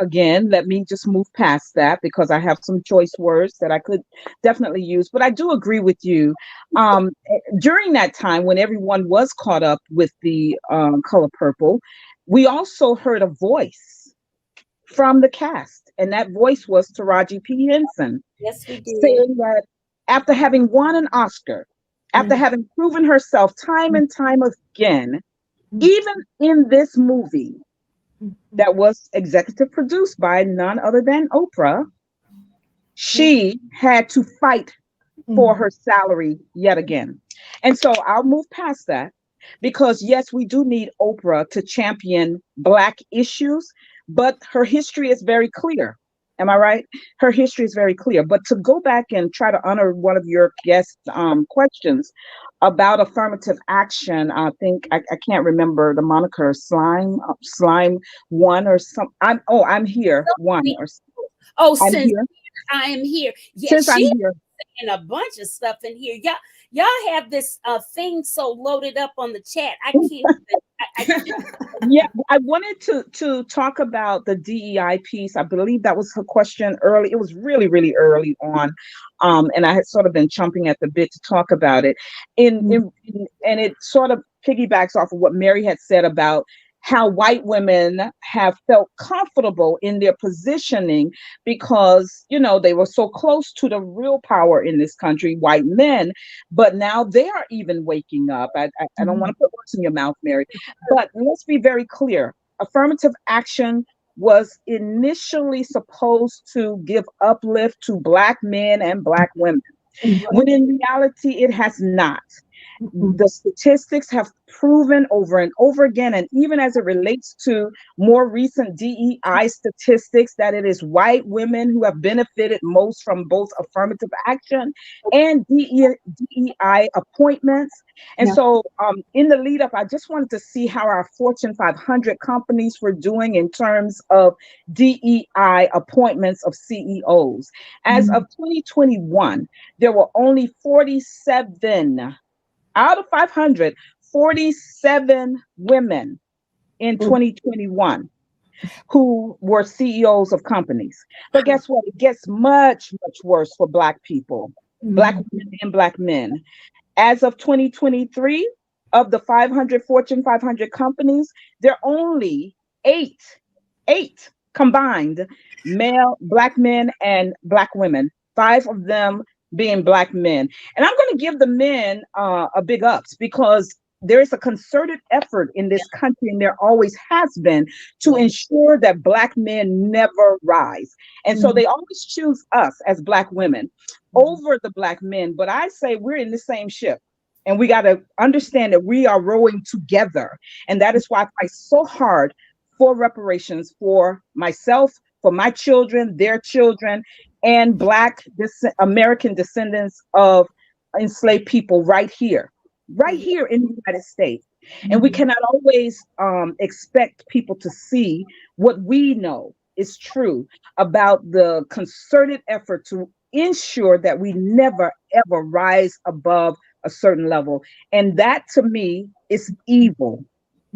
Again, let me just move past that because I have some choice words that I could definitely use. But I do agree with you. During that time when everyone was caught up with the Color Purple, we also heard a voice from the cast, and that voice was Taraji P. Henson. Yes, we did. Saying that after having won an Oscar, after having proven herself time and time again, even in this movie that was executive produced by none other than Oprah, she had to fight for her salary yet again. And so I'll move past that because, yes, we do need Oprah to champion Black issues, but her history is very clear. Am I right? Her history is very clear. But to go back and try to honor one of your guest questions about affirmative action, I think I can't remember the moniker, slime one or some. I'm here one or. I'm since here. I am here. Yeah, Since I'm she's here. saying a bunch of stuff in here. Y'all have this thing so loaded up on the chat. I can't. Yeah, I wanted to talk about the DEI piece. I believe that was her question early. It was really, really early on. And I had sort of been chomping at the bit to talk about it. And it sort of piggybacks off of what Mary had said about how white women have felt comfortable in their positioning because, they were so close to the real power in this country, white men, but now they are even waking up. I don't want to put words in your mouth, Mary, but let's be very clear. Affirmative action was initially supposed to give uplift to Black men and Black women, when in reality, it has not. The statistics have proven over and over again, and even as it relates to more recent DEI statistics, that it is white women who have benefited most from both affirmative action and DEI appointments. And so in the lead up, I just wanted to see how our Fortune 500 companies were doing in terms of DEI appointments of CEOs. As of 2021, there were only 47 out of 500, 47 women in 2021 who were CEOs of companies. But guess what? It gets much, much worse for Black people, Black women and Black men. As of 2023, of the 500 Fortune 500 companies, there are only eight combined Black men and Black women, 5 of them being Black men. And I'm going to give the men a big ups because there is a concerted effort in this country, and there always has been, to ensure that Black men never rise. And so they always choose us as Black women over the Black men. But I say we're in the same ship, and we got to understand that we are rowing together. And that is why I fight so hard for reparations for myself, for my children, their children, and Black American descendants of enslaved people right here. right here in the United States. And we cannot always expect people to see what we know is true about the concerted effort to ensure that we never ever rise above a certain level. And that to me is evil,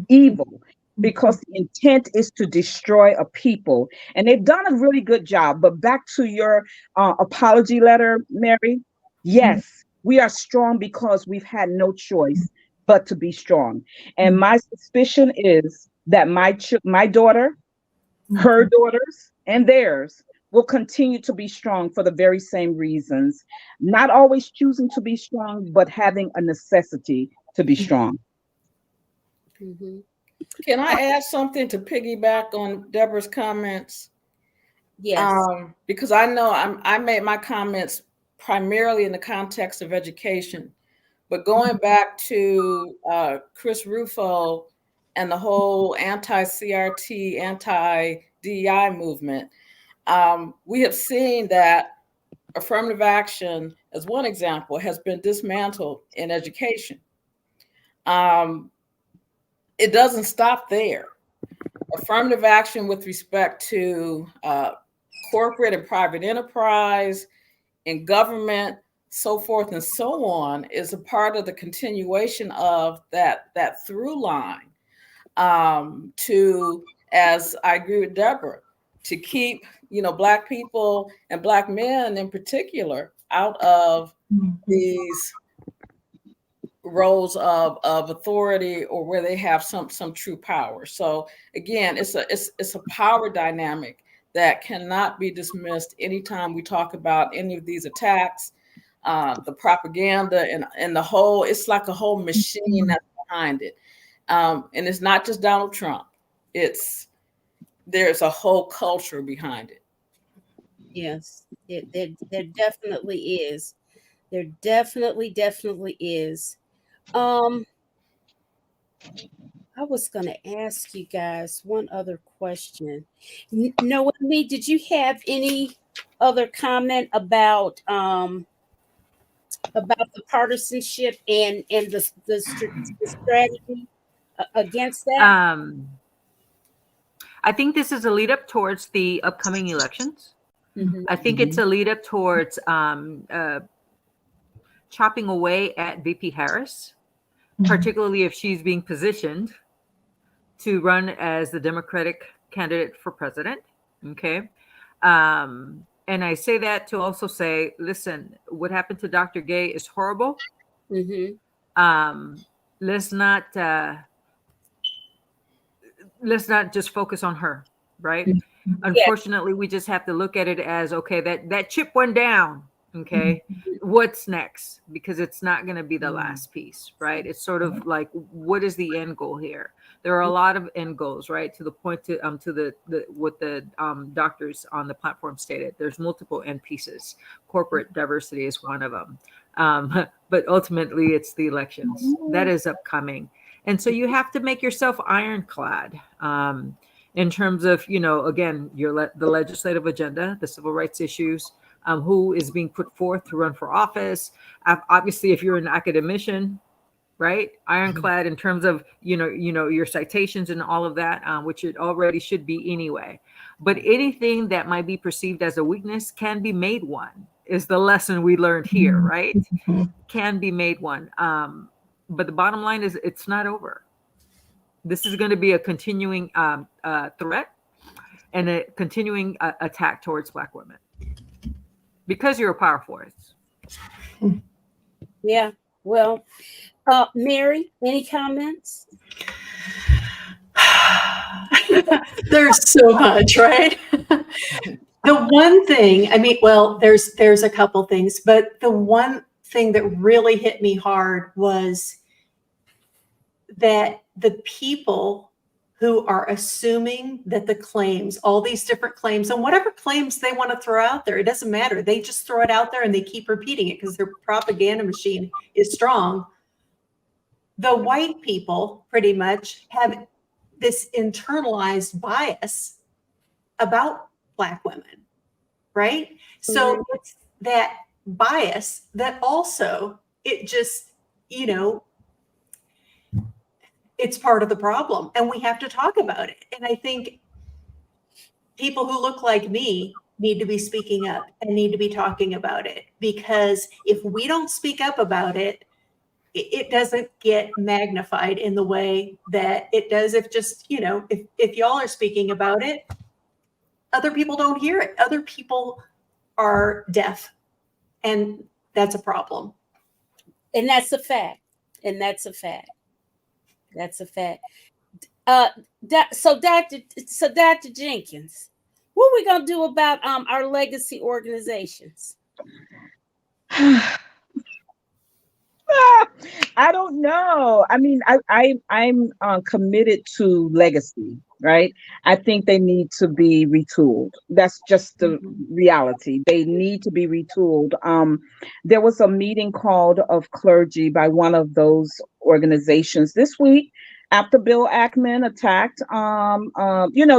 evil, because the intent is to destroy a people. And they've done a really good job. But back to your apology letter, Mary, yes, we are strong because we've had no choice but to be strong. And my suspicion is that my daughter, her daughters, and theirs will continue to be strong for the very same reasons, not always choosing to be strong, but having a necessity to be strong. Mm-hmm. Can I add something to piggyback on Deborah's comments? Yes. Because I know I made my comments primarily in the context of education, but going back to Chris Rufo and the whole anti-CRT, anti-DEI movement, we have seen that affirmative action, as one example, has been dismantled in education. It doesn't stop there. Affirmative action with respect to corporate and private enterprise, in government, so forth and so on, is a part of the continuation of that through line to, as I agree with Deborah, to keep Black people and Black men in particular out of these roles of authority or where they have some true power. So again, it's a power dynamic that cannot be dismissed anytime we talk about any of these attacks, the propaganda and the whole, it's like a whole machine that's behind it. And it's not just Donald Trump. There's a whole culture behind it. Yes, there definitely is. There definitely is. I was going to ask you guys one other question. Noemi, did you have any other comment about the partisanship and the strategy against that? I think this is a lead up towards the upcoming elections. Mm-hmm. I think it's a lead up towards chopping away at VP Harris, particularly if she's being positioned to run as the Democratic candidate for president. Okay. And I say that to also say, listen, what happened to Dr. Gay is horrible. Mm-hmm. Let's not just focus on her, right? Mm-hmm. Unfortunately, we just have to look at it as, okay, that chip went down. Okay, what's next? Because it's not going to be the last piece, right? It's sort of like, what is the end goal here? There are a lot of end goals, right? To the point to the what the doctors on the platform stated. There's multiple end pieces. Corporate diversity is one of them, but ultimately, it's the elections that is upcoming, and so you have to make yourself ironclad. In terms of, again, the legislative agenda, the civil rights issues, who is being put forth to run for office. Obviously, if you're an academician, right, ironclad in terms of, your citations and all of that, which it already should be anyway. But anything that might be perceived as a weakness can be made one, is the lesson we learned here, right? Can be made one. But the bottom line is it's not over. This is going to be a continuing threat and a continuing attack towards Black women because you're a power force. Yeah. Well, Mary, any comments? There's so much, right? The one thing, there's a couple things, but the one thing that really hit me hard was that the people who are assuming that the claims, all these different claims, and whatever claims they want to throw out there, it doesn't matter. They just throw it out there and they keep repeating it because their propaganda machine is strong. The white people pretty much have this internalized bias about Black women, right? So it's that bias that also, it just, it's part of the problem, and we have to talk about it. And I think people who look like me need to be speaking up and need to be talking about it, because if we don't speak up about it, it doesn't get magnified in the way that it does if just, if y'all are speaking about it, other people don't hear it. Other people are deaf, and that's a problem. And that's a fact. And that's a fact. That's a fact. So Dr. Jenkins, what are we gonna do about our legacy organizations? I don't know. I mean, I'm committed to legacy, right? I think they need to be retooled. That's just the reality. They need to be retooled. There was a meeting called of clergy by one of those organizations this week after Bill Ackman attacked,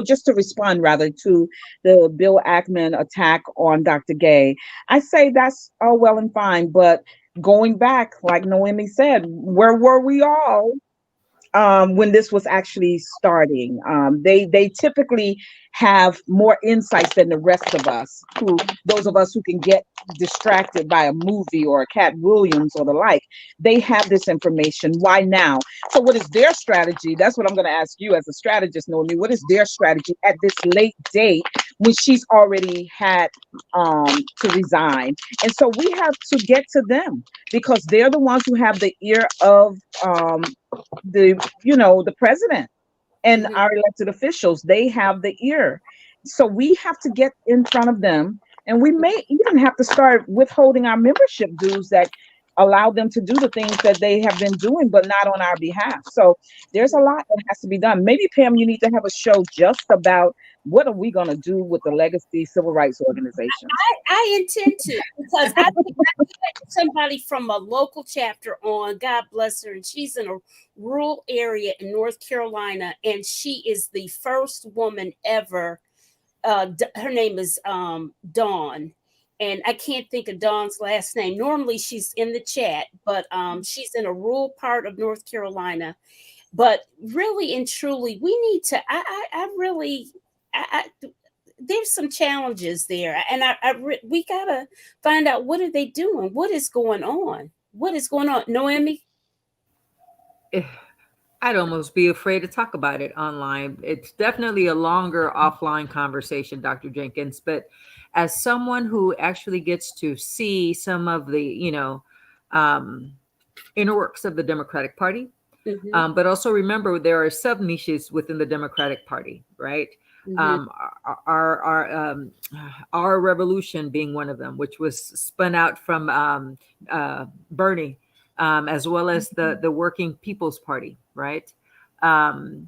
just to respond rather to the Bill Ackman attack on Dr. Gay. I say that's all well and fine, but going back, like Noemi said, where were we all when this was actually starting? They typically have more insights than the rest of us, those of us who can get distracted by a movie or a Cat Williams or the like. They have this information. Why now? So what is their strategy? That's what I'm going to ask you as a strategist, Noemi. What is their strategy at this late date when she's already had to resign? And so we have to get to them, because they're the ones who have the ear of the president and our elected officials. They have the ear. So we have to get in front of them, and we may even have to start withholding our membership dues that allow them to do the things that they have been doing, but not on our behalf. So there's a lot that has to be done. Maybe, Pam, you need to have a show just about what are we going to do with the legacy civil rights organizations. I intend to, because I had somebody from a local chapter on, God bless her, and she's in a rural area in North Carolina, and she is the first woman ever. Her name is Dawn, and I can't think of Dawn's last name. Normally she's in the chat, but she's in a rural part of North Carolina. But really and truly, we need to. There's some challenges there, and we gotta find out, what are they doing? What is going on? What is going on, Noemi? I'd almost be afraid to talk about it online. It's definitely a longer offline conversation, Dr. Jenkins. But as someone who actually gets to see some of the, inner works of the Democratic Party, but also remember there are sub niches within the Democratic Party, right? Our revolution being one of them, which was spun out from Bernie, as well as the Working People's Party, right? I'm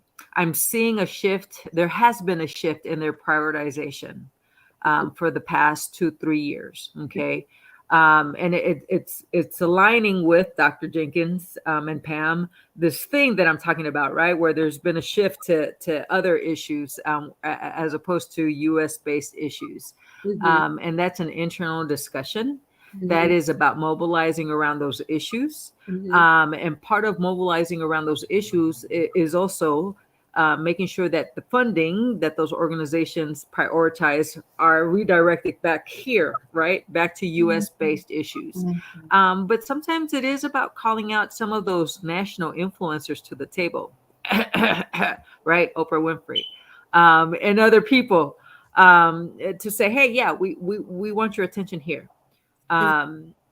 seeing a shift. There has been a shift in their prioritization for the past 2-3 years. Okay. And it's aligning with Dr. Jenkins and Pam, this thing that I'm talking about, right? Where there's been a shift to other issues as opposed to US based issues. And that's an internal discussion that is about mobilizing around those issues. And part of mobilizing around those issues is also making sure that the funding that those organizations prioritize are redirected back here, right? Back to US based issues. But sometimes it is about calling out some of those national influencers to the table, right? Oprah Winfrey and other people to say, hey, yeah, we want your attention here.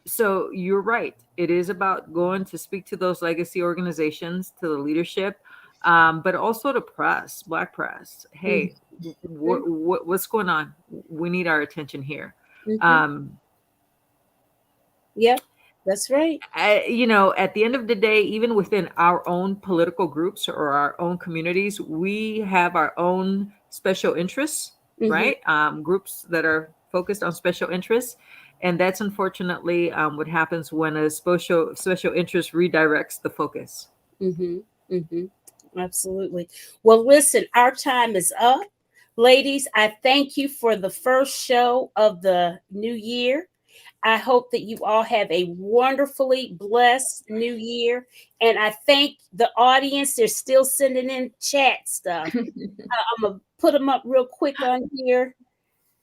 So you're right. It is about going to speak to those legacy organizations, to the leadership, but also to press, Black press. Hey, what's going on? We need our attention here. Yep, that's right. At the end of the day, even within our own political groups or our own communities, we have our own special interests, right? Groups that are focused on special interests. And that's unfortunately what happens when a special interest redirects the focus. Absolutely. Well, listen, our time is up. Ladies, I thank you for the first show of the new year. I hope that you all have a wonderfully blessed new year. And I thank the audience. They're still sending in chat stuff. I'm going to put them up real quick on here.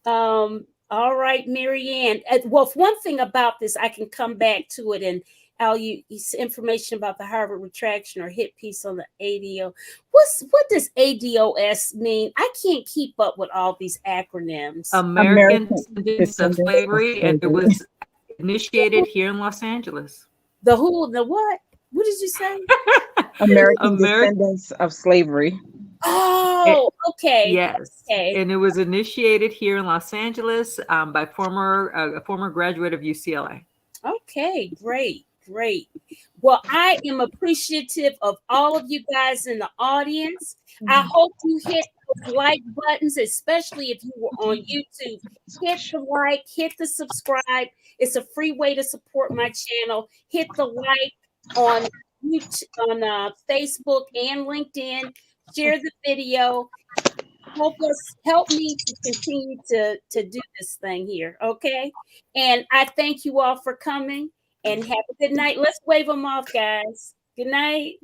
All right, Marianne. Well, one thing about this, I can come back to it and I'll use information about the Harvard retraction or hit piece on the ADO. What does ADOS mean? I can't keep up with all these acronyms. American American Descendants of Descendants of Slavery, and it Slavery. was initiated here in Los Angeles. The who, the what? What did you say? American American, Descendants of Slavery. Oh, okay. yes, Okay. and it was initiated here in Los Angeles by a former graduate of UCLA. Okay, great, great. Well, I am appreciative of all of you guys in the audience. I hope you hit those like buttons, especially if you were on YouTube. Hit the like, hit the subscribe. It's a free way to support my channel. Hit the like on YouTube, on Facebook and LinkedIn. Share the video. Help me to continue to do this thing here, okay? And I thank you all for coming and have a good night. Let's wave them off, guys. Good night.